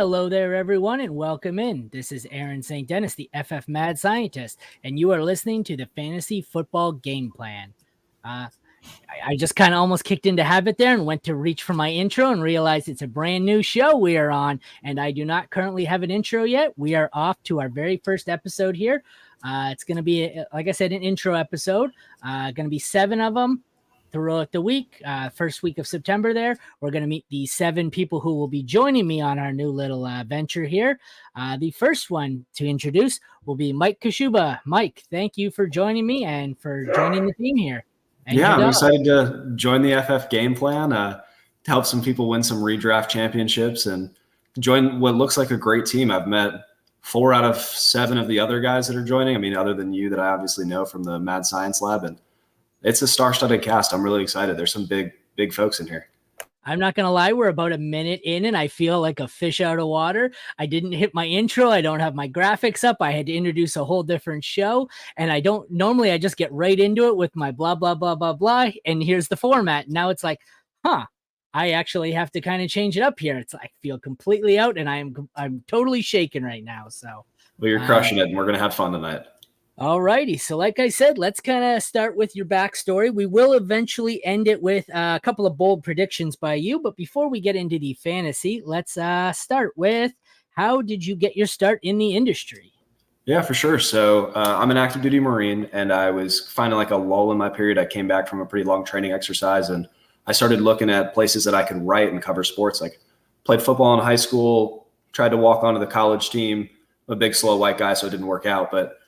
Hello there, everyone, and welcome in. This is Aaron St. Dennis, the FF Mad Scientist, and you are listening to the Fantasy Football Game Plan. I just kind of almost kicked into habit there and went to reach for my intro and realized it's a brand new show we are on, and I do not currently have an intro yet. We are off to our very first episode here. It's going to be, like I said, an intro episode. Going to be 7 of them throughout the week. First week of September there, we're going to meet the 7 people who will be joining me on our new little venture here. The first one to introduce will be Mike Kashuba. Mike, thank you for joining me and for joining the team here. And I'm excited to join the FF game plan, to help some people win some redraft championships and join what looks like a great team. I've met 4 out of 7 of the other guys that are joining. I mean, other than you that I obviously know from the Mad Science Lab, and it's a star-studded cast. I'm really excited. There's some big folks in here. I'm not going to lie. We're about a minute in and I feel like a fish out of water. I didn't hit my intro. I don't have my graphics up. I had to introduce a whole different show. And I just get right into it with my blah, blah, blah, blah, blah. And here's the format. Now it's like, I actually have to kind of change it up here. It's I feel completely out and I'm totally shaken right now. So, well, you're crushing it and we're going to have fun tonight. All righty. So like I said, let's kind of start with your backstory. We will eventually end it with a couple of bold predictions by you. But before we get into the fantasy, let's start with how did you get your start in the industry? Yeah, for sure. So I'm an active duty Marine and I was finding like a lull in my period. I came back from a pretty long training exercise and I started looking at places that I could write and cover sports. Like played football in high school, tried to walk onto the college team. I'm a big, slow white guy, so it didn't work out. But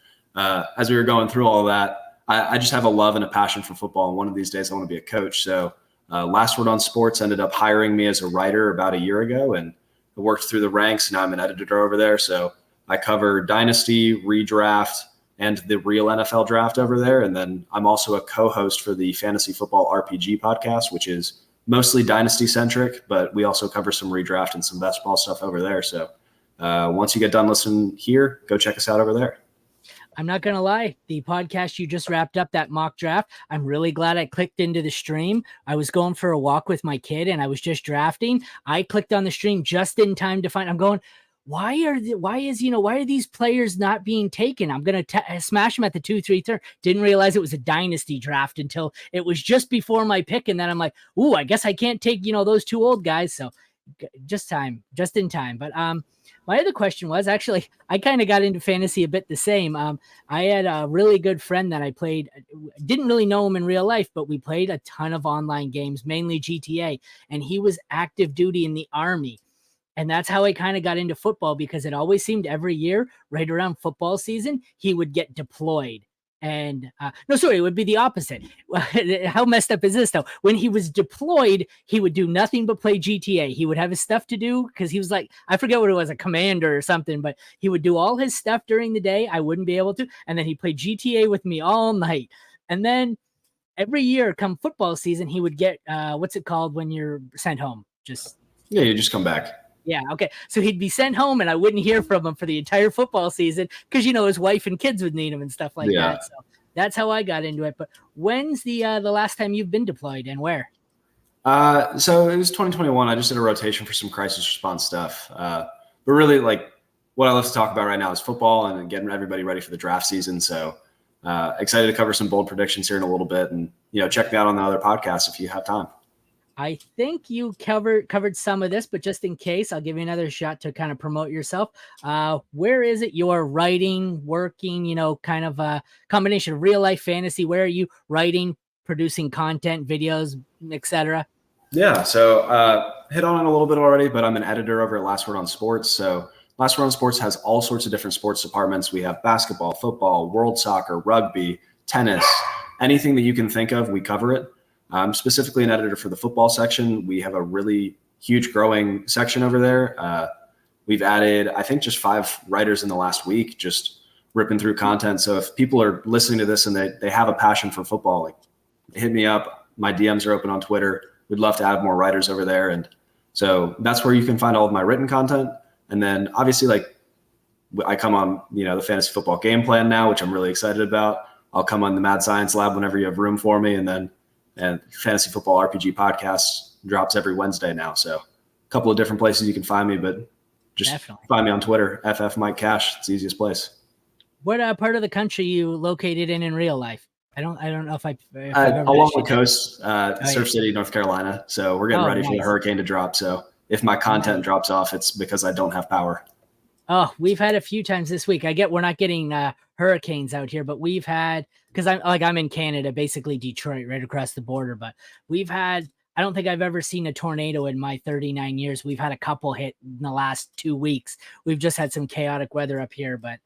as we were going through all of that, I just have a love and a passion for football. And one of these days I want to be a coach. So Last Word on Sports ended up hiring me as a writer about a year ago. And I worked through the ranks. Now I'm an editor over there. So I cover Dynasty, Redraft, and the real NFL draft over there. And then I'm also a co-host for the Fantasy Football RPG podcast, which is mostly Dynasty centric, but we also cover some redraft and some best ball stuff over there. So once you get done listening here, go check us out over there. I'm not going to lie. The podcast you just wrapped up, that mock draft, I'm really glad I clicked into the stream. I was going for a walk with my kid and I was just drafting. I clicked on the stream just in time to find, I'm going, why are these players not being taken? I'm going to smash them at the 2-3 turn. Didn't realize it was a dynasty draft until it was just before my pick. And then I'm like, I guess I can't take, those 2 old guys. So just in time. But, my other question was actually, I kind of got into fantasy a bit the same. I had a really good friend that I played, didn't really know him in real life, but we played a ton of online games, mainly GTA, and he was active duty in the Army. And that's how I kind of got into football because it always seemed every year, right around football season, he would get deployed. And it would be the opposite. How messed up is this, though? When he was deployed, he would do nothing but play GTA. He would have his stuff to do because he was like, I forget what it was, a commander or something, but he would do all his stuff during the day. I wouldn't be able to. And then he played GTA with me all night. And then every year, come football season, he would get, what's it called when you're sent home? You just come back. Yeah. Okay. So he'd be sent home and I wouldn't hear from him for the entire football season because, his wife and kids would need him and stuff like that. So that's how I got into it. But when's the last time you've been deployed and where? So it was 2021. I just did a rotation for some crisis response stuff. But really like what I love to talk about right now is football and getting everybody ready for the draft season. So excited to cover some bold predictions here in a little bit and, check me out on the other podcasts if you have time. I think you covered some of this, but just in case, I'll give you another shot to kind of promote yourself. Where is it you're writing, working, kind of a combination of real life fantasy? Where are you writing, producing content, videos, etc.? Yeah, so hit on it a little bit already, but I'm an editor over at Last Word on Sports. So Last Word on Sports has all sorts of different sports departments. We have basketball, football, world soccer, rugby, tennis, anything that you can think of, we cover it. I'm specifically an editor for the football section. We have a really huge growing section over there. We've added, I think, just 5 writers in the last week, just ripping through content. So if people are listening to this and they have a passion for football, like hit me up. My DMs are open on Twitter. We'd love to add more writers over there. And so that's where you can find all of my written content. And then obviously, like I come on, the Fantasy Football Game Plan now, which I'm really excited about. I'll come on the Mad Science Lab whenever you have room for me. And Fantasy Football RPG podcast drops every Wednesday now. So a couple of different places you can find me, but Just Definitely. find me on Twitter, FF Mike Cash. It's the easiest place. What part of the country you located in real life? I don't know if I've ever Along asked you the that. coast, Oh, Surf yeah. City, North Carolina. So we're getting Oh, ready for the nice. hurricane to drop. So if my content Nice. drops off, it's because I don't have power. Oh, we've had a few times this week. We're not getting hurricanes out here, but we've had, because I'm in Canada, basically Detroit, right across the border. But we've had, I don't think I've ever seen a tornado in my 39 years. We've had a couple hit in the last 2 weeks. We've just had some chaotic weather up here. But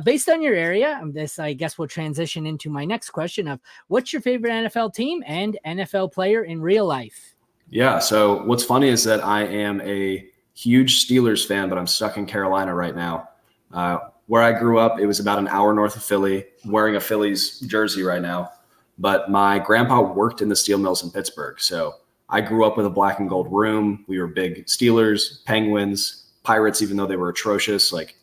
based on your area, I guess we'll transition into my next question of what's your favorite NFL team and NFL player in real life? Yeah. So what's funny is that I am a huge Steelers fan, but I'm stuck in Carolina right now. Where I grew up, it was about an hour north of Philly. I'm wearing a Phillies jersey right now, but my grandpa worked in the steel mills in Pittsburgh. So I grew up with a black and gold room. We were big Steelers, Penguins, Pirates, even though they were atrocious. Like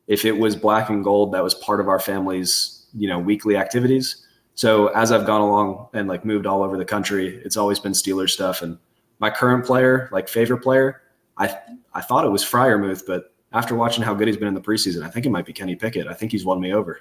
if it was black and gold, that was part of our family's, weekly activities. So as I've gone along and like moved all over the country, it's always been Steelers stuff. And my current player, like favorite player, I thought it was Freiermuth, but after watching how good he's been in the preseason, I think it might be Kenny Pickett. I think he's won me over.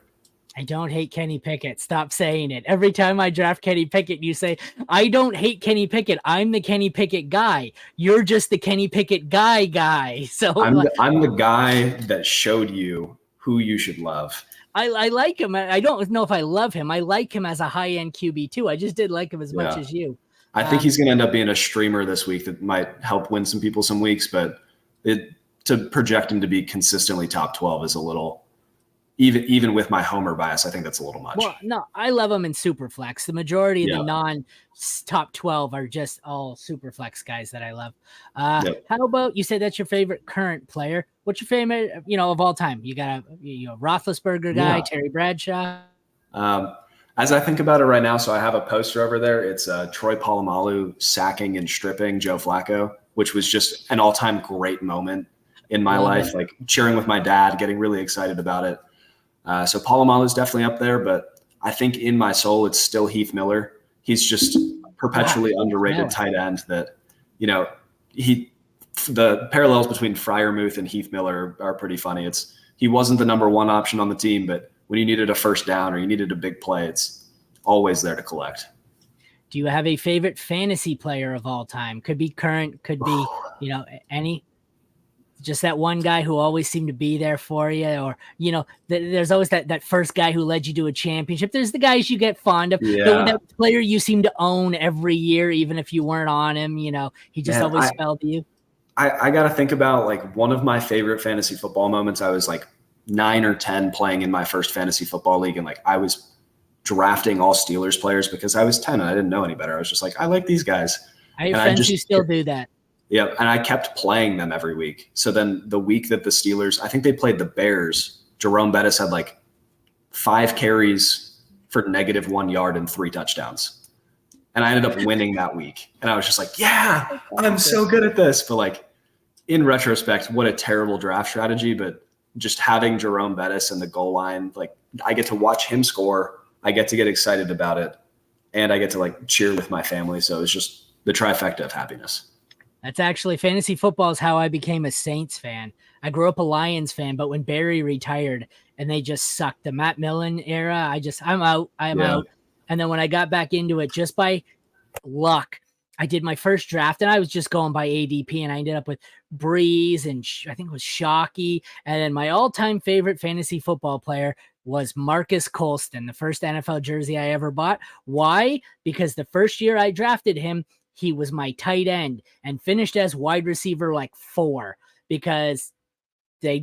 I don't hate Kenny Pickett. Stop saying it. Every time I draft Kenny Pickett, you say, I don't hate Kenny Pickett. I'm the Kenny Pickett guy. You're just the Kenny Pickett guy. So I'm the guy that showed you who you should love. I like him. I don't know if I love him. I like him as a high-end QB too. I just did like him as much as you. I think he's going to end up being a streamer this week that might help win some people some weeks, but to project him to be consistently top 12 is a little, even with my homer bias, I think that's a little much. Well, no, I love him in Superflex. The majority of the non-top 12 are just all Superflex guys that I love. How about, you said that's your favorite current player. What's your favorite, of all time? You got a Roethlisberger guy, Terry Bradshaw? As I think about it right now, so I have a poster over there. It's Troy Polamalu sacking and stripping Joe Flacco, which was just an all-time great moment in my life, like cheering with my dad, getting really excited about it. So Polamalu is definitely up there, but I think in my soul, it's still Heath Miller. He's just perpetually underrated tight end that, the parallels between Freiermuth and Heath Miller are pretty funny. He wasn't the number one option on the team, but when you needed a first down or you needed a big play, it's always there to collect. Do you have a favorite fantasy player of all time? Could be current, could be, any. Just that one guy who always seemed to be there for you, or, there's always that first guy who led you to a championship. There's the guys you get fond of. That player you seem to own every year, even if you weren't on him, he just always fell to you. I got to think about like one of my favorite fantasy football moments. I was like 9 or 10 playing in my first fantasy football league. And like, I was drafting all Steelers players because I was 10 and I didn't know any better. I was just like, I like these guys. I have friends who still do that. Yeah, and I kept playing them every week. So then the week that the Steelers, I think they played the Bears, Jerome Bettis had like 5 carries for -1 yard and 3 touchdowns. And I ended up winning that week. And I was just like, yeah, I'm so good at this. But like in retrospect, what a terrible draft strategy. But just having Jerome Bettis in the goal line, like I get to watch him score. I get to get excited about it. And I get to like cheer with my family. So it's just the trifecta of happiness. That's actually, fantasy football is how I became a Saints fan. I grew up a Lions fan, but when Barry retired and they just sucked, the Matt Millen era, I'm out. And then when I got back into it, just by luck, I did my first draft and I was just going by ADP and I ended up with Breeze and I think it was Shockey. And then my all-time favorite fantasy football player was Marcus Colston, the first NFL jersey I ever bought. Why? Because the first year I drafted him, he was my tight end and finished as wide receiver like 4 because they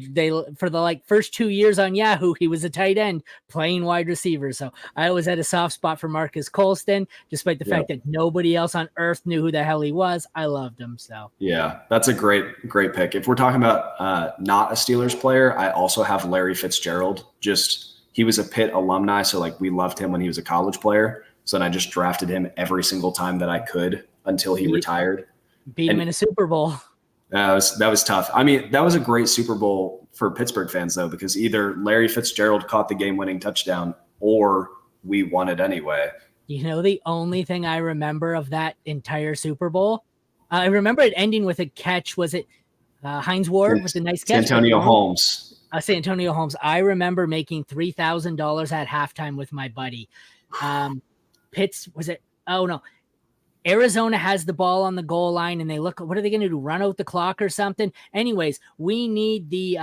for the like first 2 years on Yahoo, he was a tight end playing wide receiver. So I always had a soft spot for Marcus Colston, despite the fact that nobody else on earth knew who the hell he was. I loved him. So yeah, that's a great pick. If we're talking about not a Steelers player, I also have Larry Fitzgerald. He was a Pitt alumni, so like we loved him when he was a college player. So then I just drafted him every single time that I could until he retired. Beat him in a Super Bowl. That was tough. I mean, that was a great Super Bowl for Pittsburgh fans, though, because either Larry Fitzgerald caught the game-winning touchdown or we won it anyway. The only thing I remember of that entire Super Bowl, I remember it ending with a catch. Was it Heinz Ward with the nice catch. Santonio Holmes. Santonio Holmes. I remember making $3,000 at halftime with my buddy. Pitts, was it? Oh, no. Arizona has the ball on the goal line, and they look, what are they going to do? Run out the clock or something? Anyways, we need the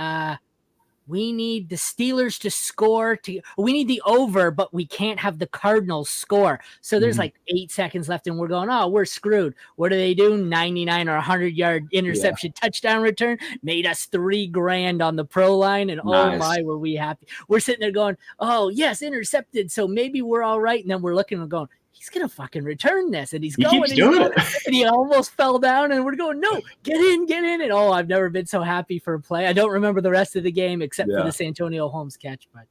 Steelers to score. We need the over, but we can't have the Cardinals score. So there's like 8 seconds left, and we're going, oh, we're screwed. What do? 99 or 100-yard interception touchdown return made us $3,000 on the pro line, and oh my, were we happy. We're sitting there going, oh yes, intercepted, so maybe we're all right. And then we're looking and going, he's gonna fucking return this, and he's going, and he almost fell down, and we're going, no, get in, and oh, I've never been so happy for a play. I don't remember the rest of the game except for the Santonio Holmes catch, but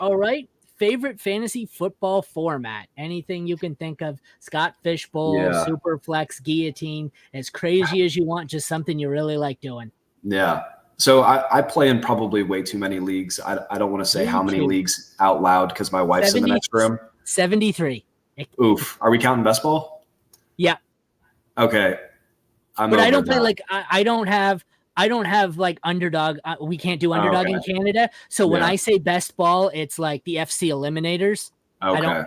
all right. Favorite fantasy football format? Anything you can think of? Scott Fishbowl, Superflex, guillotine, as crazy as you want, just something you really like doing. Yeah. So I play in probably way too many leagues. I don't want to say how many leagues out loud because my wife's in the next room. 73. Oof. Are we counting best ball? Yeah. Okay. But I don't play I don't have like underdog. We can't do underdog in Canada. So when I say best ball, it's like the FC eliminators. Okay.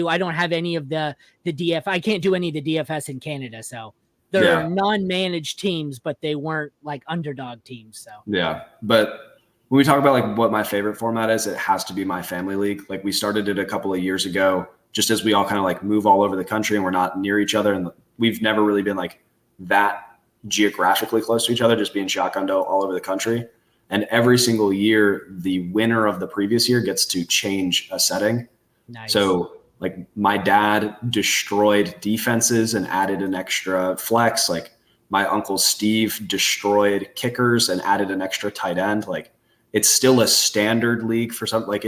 I don't have any of the DF. I can't do any of the DFS in Canada. So they're non-managed teams, but they weren't like underdog teams. So yeah. But when we talk about like what my favorite format is, it has to be my family league. Like we started it a couple of years ago, just as we all kind of like move all over the country and we're not near each other. And we've never really been like that geographically close to each other, just being shotgunned all over the country. And every single year, the winner of the previous year gets to change a setting. Nice. So like my dad destroyed defenses and added an extra flex. Like my uncle Steve destroyed kickers and added an extra tight end. Like it's still a standard league for some, like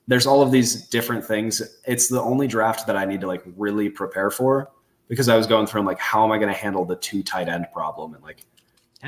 there's all of these different things. It's the only draft that I need to like really prepare for because I was going through like, how am I going to handle the 2 tight end problem? And like,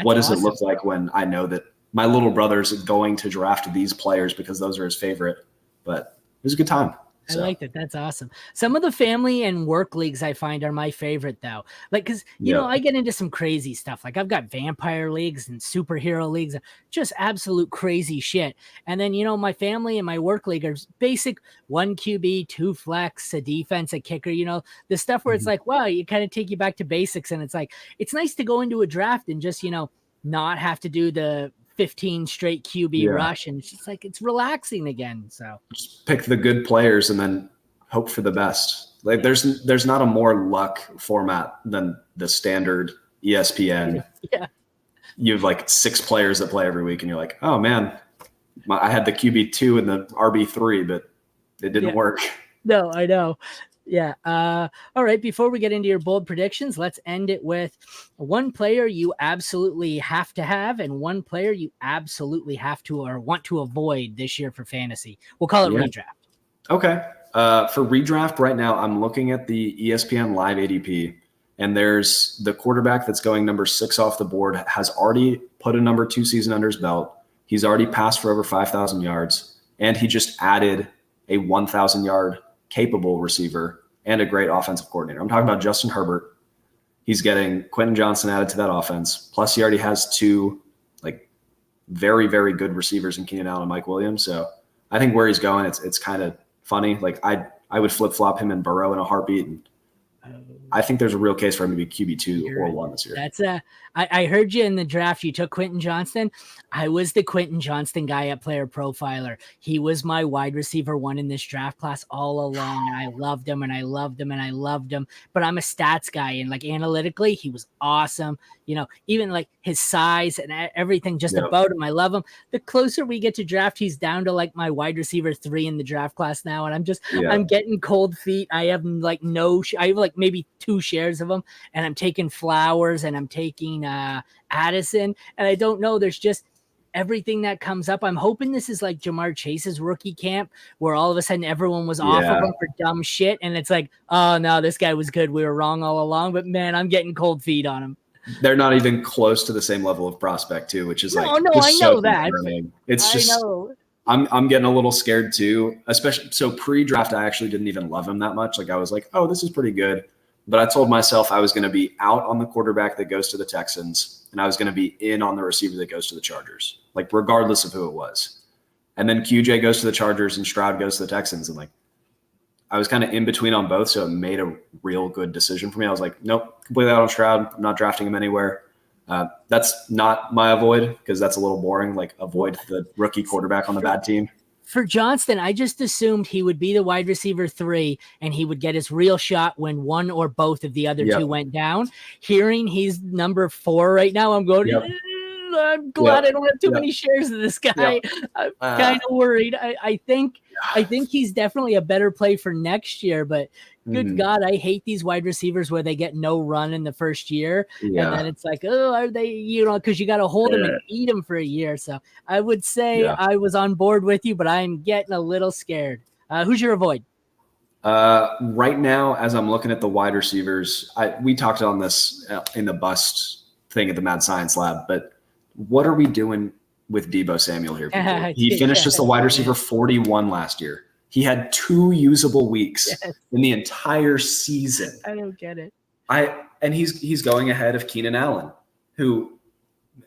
what does it look like when I know that my little brother's going to draft these players because those are his favorite, but it was a good time. I like that. That's awesome. Some of the family and work leagues I find are my favorite though. Like, cause you know, I get into some crazy stuff. Like I've got vampire leagues and superhero leagues, just absolute crazy shit. And then, you know, my family and my work league are basic 1 QB, 2 flex, a defense, a kicker, you know, the stuff where it's like, wow, you kind of take you back to basics. And it's like, it's nice to go into a draft and just, you know, not have to do the 15 straight QB rush, and it's just like it's relaxing again. So just pick the good players and then hope for the best. Like there's not a more luck format than the standard ESPN. Yeah. You have like 6 players that play every week and you're like, oh man, I had the QB2 and the RB3, but it didn't work. No, I know. Yeah. All right. Before we get into your bold predictions, let's end it with one player you absolutely have to have and one player you absolutely have to or want to avoid this year for fantasy. We'll call it redraft. Okay. For redraft right now, I'm looking at the ESPN Live ADP, and there's the quarterback that's going number 6 off the board has already put a number 2 season under his belt. He's already passed for over 5,000 yards, and he just added a 1,000-yard capable receiver and a great offensive coordinator. I'm talking about Justin Herbert. He's getting Quentin Johnson added to that offense. Plus he already has 2 like very, very good receivers in Keenan Allen and Mike Williams. So I think where he's going, it's kind of funny. Like I would flip flop him and Burrow in a heartbeat. And I think there's a real case for him to be QB2 or 1 this year. That's I heard you in the draft. You took Quentin Johnston. I was the Quentin Johnston guy at Player Profiler. He was my wide receiver 1 in this draft class all along. And I loved him and I loved him and I loved him. But I'm a stats guy. And like analytically, he was awesome. You know, even like his size and everything just about him. I love him. The closer we get to draft, he's down to like my wide receiver 3 in the draft class now. And I'm just, I'm getting cold feet. I have like I have like maybe 2 shares of them. And I'm taking Flowers and I'm taking Addison. And I don't know. There's just everything that comes up. I'm hoping this is like Jamar Chase's rookie camp where all of a sudden everyone was off of him for dumb shit. And it's like, oh no, this guy was good. We were wrong all along. But man, I'm getting cold feet on him. They're not even close to the same level of prospect too, which is I know that. It's just, I'm getting a little scared too, especially. So pre-draft, I actually didn't even love him that much. Like I was like, oh, this is pretty good. But I told myself I was going to be out on the quarterback that goes to the Texans, and I was going to be in on the receiver that goes to the Chargers, like regardless of who it was. And then QJ goes to the Chargers and Stroud goes to the Texans. And like, I was kind of in between on both. So it made a real good decision for me. I was like, nope, completely out on Stroud. I'm not drafting him anywhere. That's not my avoid, because that's a little boring. Like, avoid the rookie quarterback on the bad team. For Johnston, I just assumed he would be the wide receiver 3 and he would get his real shot when one or both of the other two went down. Hearing he's number 4 right now, I'm going, I'm glad I don't have too many shares of this guy. I'm kind of worried. I think he's definitely a better play for next year, but good God, I hate these wide receivers where they get no run in the first year. And then it's like, oh, are they, because you got to hold them and eat them for a year. So I would say I was on board with you, but I'm getting a little scared. Who's your avoid? Right now, as I'm looking at the wide receivers, we talked on this in the bust thing at the Mad Science Lab, but what are we doing with Deebo Samuel here, people? He finished as the wide receiver 41 last year. He had 2 usable weeks in the entire season. I don't get it. And he's going ahead of Keenan Allen, who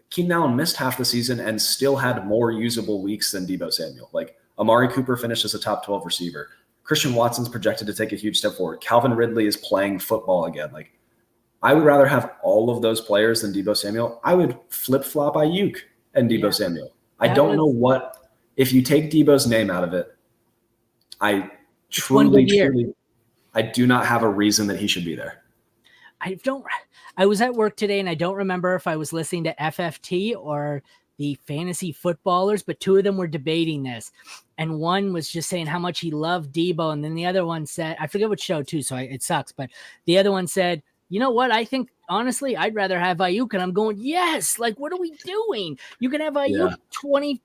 Keenan Allen missed half the season and still had more usable weeks than Deebo Samuel. Like, Amari Cooper finished as a top 12 receiver. Christian Watson's projected to take a huge step forward. Calvin Ridley is playing football again. Like, I would rather have all of those players than Deebo Samuel. I would flip-flop Ayuk and Deebo Samuel. I don't know what – if you take Deebo's name out of it, I truly, I do not have a reason that he should be there. I was at work today, and I don't remember if I was listening to FFT or the fantasy footballers, but 2 of them were debating this. And one was just saying how much he loved Deebo, and then the other one said – I forget what show too, so it sucks. But the other one said – you know what? I think, honestly, I'd rather have Ayuk. And I'm going, yes. Like, what are we doing? You can have Ayuk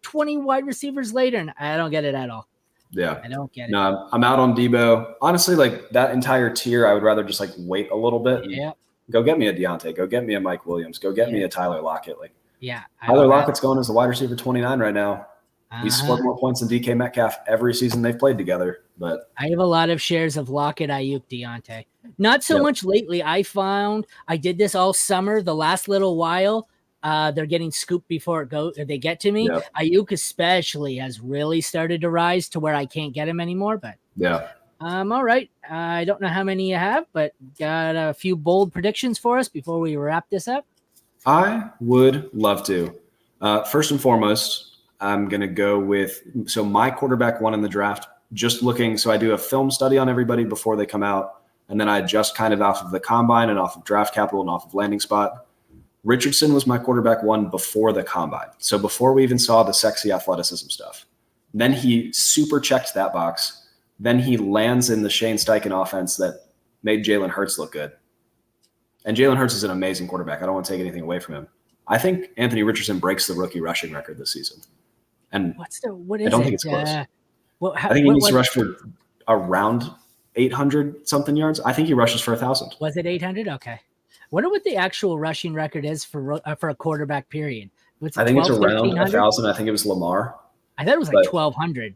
20 wide receivers later. And I don't get it at all. Yeah. I don't get it. No, I'm out on Deebo. Honestly, like, that entire tier, I would rather just, like, wait a little bit. And go get me a Deontay. Go get me a Mike Williams. Go get me a Tyler Lockett. Like, Tyler Lockett's going as the wide receiver 29 right now. He's scored more points than DK Metcalf every season they've played together. But I have a lot of shares of Lockett, Ayuk, Deontay. Not so much lately. I found I did this all summer. The last little while, they're getting scooped before they get to me. Ayuk especially has really started to rise to where I can't get him anymore. But all right. I don't know how many you have, but got a few bold predictions for us before we wrap this up. I would love to. First and foremost, I'm going to go with – so my quarterback 1 in the draft, just looking – so I do a film study on everybody before they come out, and then I adjust kind of off of the combine and off of draft capital and off of landing spot. Richardson was my quarterback 1 before the combine, so before we even saw the sexy athleticism stuff. Then he super checked that box. Then he lands in the Shane Steichen offense that made Jalen Hurts look good. And Jalen Hurts is an amazing quarterback. I don't want to take anything away from him. I think Anthony Richardson breaks the rookie rushing record this season. And what is I don't think it's close. I think he needs to rush for around 800 something yards. I think he rushes for 1,000. Was it 800? Okay. Wonder what the actual rushing record is for a quarterback period. I think it's around 1,000. I think it was Lamar. I thought it was like 1,200.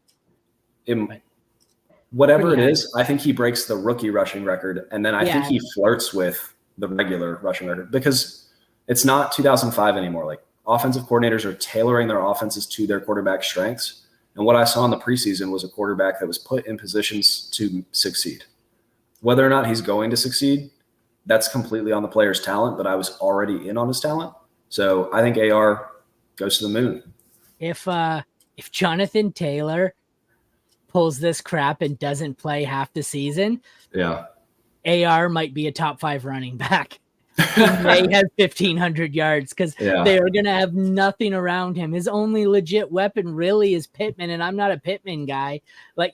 Whatever it is, I think he breaks the rookie rushing record. And then I think he flirts with the regular rushing record, because it's not 2005 anymore. Like, offensive coordinators are tailoring their offenses to their quarterback strengths. And what I saw in the preseason was a quarterback that was put in positions to succeed. Whether or not he's going to succeed, that's completely on the player's talent, but I was already in on his talent. So I think AR goes to the moon. If Jonathan Taylor pulls this crap and doesn't play half the season, AR might be a top 5 running back. He may have 1,500 yards because they're going to have nothing around him. His only legit weapon really is Pittman, and I'm not a Pittman guy. Like,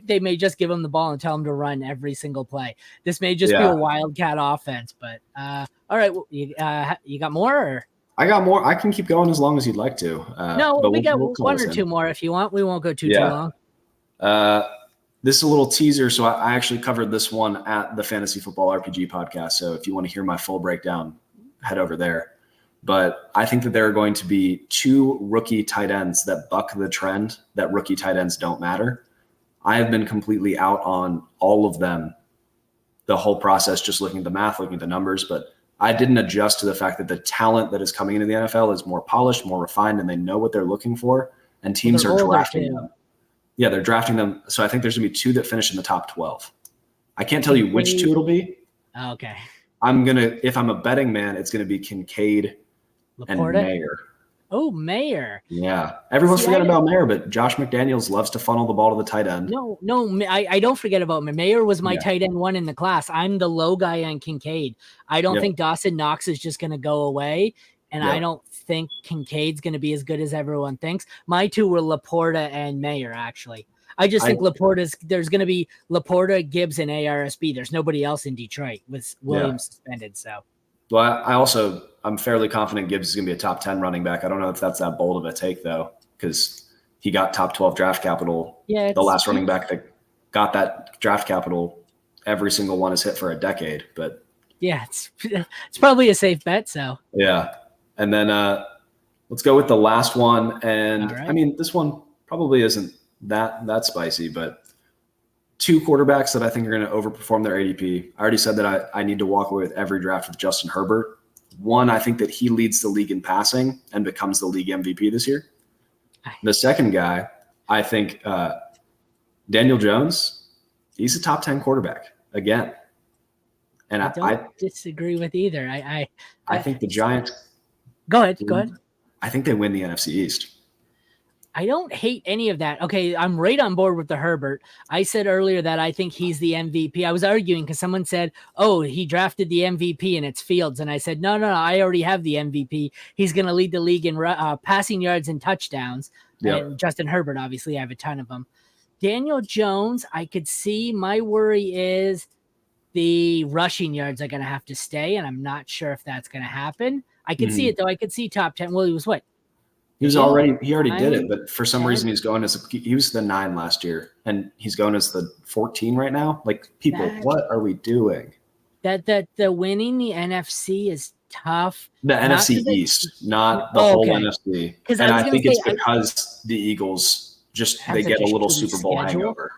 they may just give him the ball and tell him to run every single play. This may just be a wildcat offense. But all right, you got more? Or? I got more. I can keep going as long as you'd like to. We got 1 or 2 more if you want. We won't go too long. This is a little teaser. So I actually covered this one at the Fantasy Football RPG podcast. So if you want to hear my full breakdown, head over there. But I think that there are going to be 2 rookie tight ends that buck the trend that rookie tight ends don't matter. I have been completely out on all of them the whole process, just looking at the math, looking at the numbers. But I didn't adjust to the fact that the talent that is coming into the NFL is more polished, more refined, and they know what they're looking for. And teams are drafting them. Yeah, they're drafting them. So I think there's going to be 2 that finish in the top 12. I can't tell you which 2 it'll be. Okay. If I'm a betting man, it's going to be Kincaid and Mayer. Oh, Mayer. Yeah. Everyone's forgetting about Mayer, but Josh McDaniels loves to funnel the ball to the tight end. No, I don't forget about Mayer. Mayer was my tight end 1 in the class. I'm the low guy on Kincaid. I don't think Dawson Knox is just going to go away, and I don't think Kincaid's going to be as good as everyone thinks. My 2 were Laporta and Mayer, actually. I just think there's going to be Laporta, Gibbs, and ARSB. There's nobody else in Detroit with Williams suspended. So, well, I'm fairly confident Gibbs is going to be a top 10 running back. I don't know if that's that bold of a take, though, because he got top 12 draft capital. Yeah, the last running back that got that draft capital, every single one is hit for a decade. But yeah, it's probably a safe bet. So yeah, and then let's go with the last one. And I mean, this one probably isn't that spicy, but 2 quarterbacks that I think are going to overperform their ADP. I already said that I need to walk away with every draft with Justin Herbert. One, I think that he leads the league in passing and becomes the league MVP this year. The second guy, I think Daniel Jones, he's a top 10 quarterback again. And I disagree with either. I think the Giants. Go ahead. I think they win the NFC East. I don't hate any of that. Okay, I'm right on board with the Herbert. I said earlier that I think he's the MVP. I was arguing because someone said, oh, he drafted the MVP and it's Fields. And I said, no, I already have the MVP. He's going to lead the league in passing yards and touchdowns. Yep. And Justin Herbert, obviously, I have a ton of them. Daniel Jones, I could see. My worry is the rushing yards are going to have to stay, and I'm not sure if that's going to happen. I could see it, though. I could see top 10. Well, he was what? He already did it, but for some reason he was the 9 last year, and he's going as the 14 right now. Like, people, what are we doing? That the winning the NFC is tough. The NFC East, not the whole NFC. And I think it's because the Eagles they get a little Super Bowl hangover.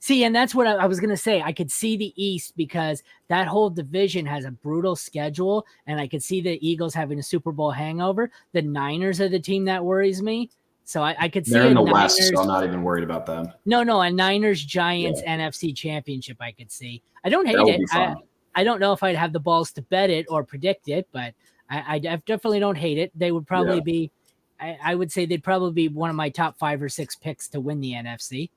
See, and that's what I was going to say. I could see the East because that whole division has a brutal schedule, and I could see the Eagles having a Super Bowl hangover. The Niners are the team that worries me. So I could see they're in the West, so I'm not even worried about them. No, a Niners-Giants NFC championship I could see. I don't hate it. I don't know if I'd have the balls to bet it or predict it, but I definitely don't hate it. They would probably be – I would say they'd probably be one of my top 5 or 6 picks to win the NFC.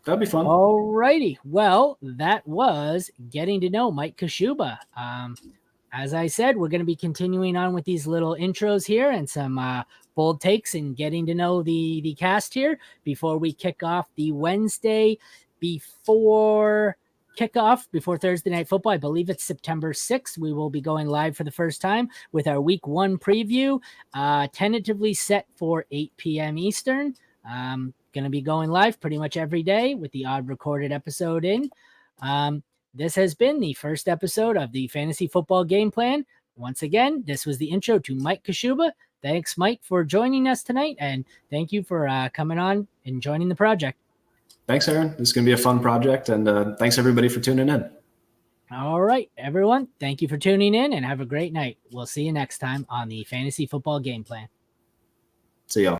That'd be fun. All righty. Well, that was getting to know Mike Kashuba. As I said, we're going to be continuing on with these little intros here and some bold takes and getting to know the cast here before we kick off the Wednesday before Thursday Night Football. I believe it's September 6th. We will be going live for the first time with our Week 1 preview, tentatively set for 8 p.m. Eastern. Going to be going live pretty much every day with the odd recorded episode in. This has been the first episode of the Fantasy Football Game Plan. Once again, this was the intro to Mike Kashuba. Thanks, Mike, for joining us tonight, and thank you for coming on and joining the project. Thanks, Aaron. This is going to be a fun project, and thanks, everybody, for tuning in. All right, everyone. Thank you for tuning in, and have a great night. We'll see you next time on the Fantasy Football Game Plan. See y'all.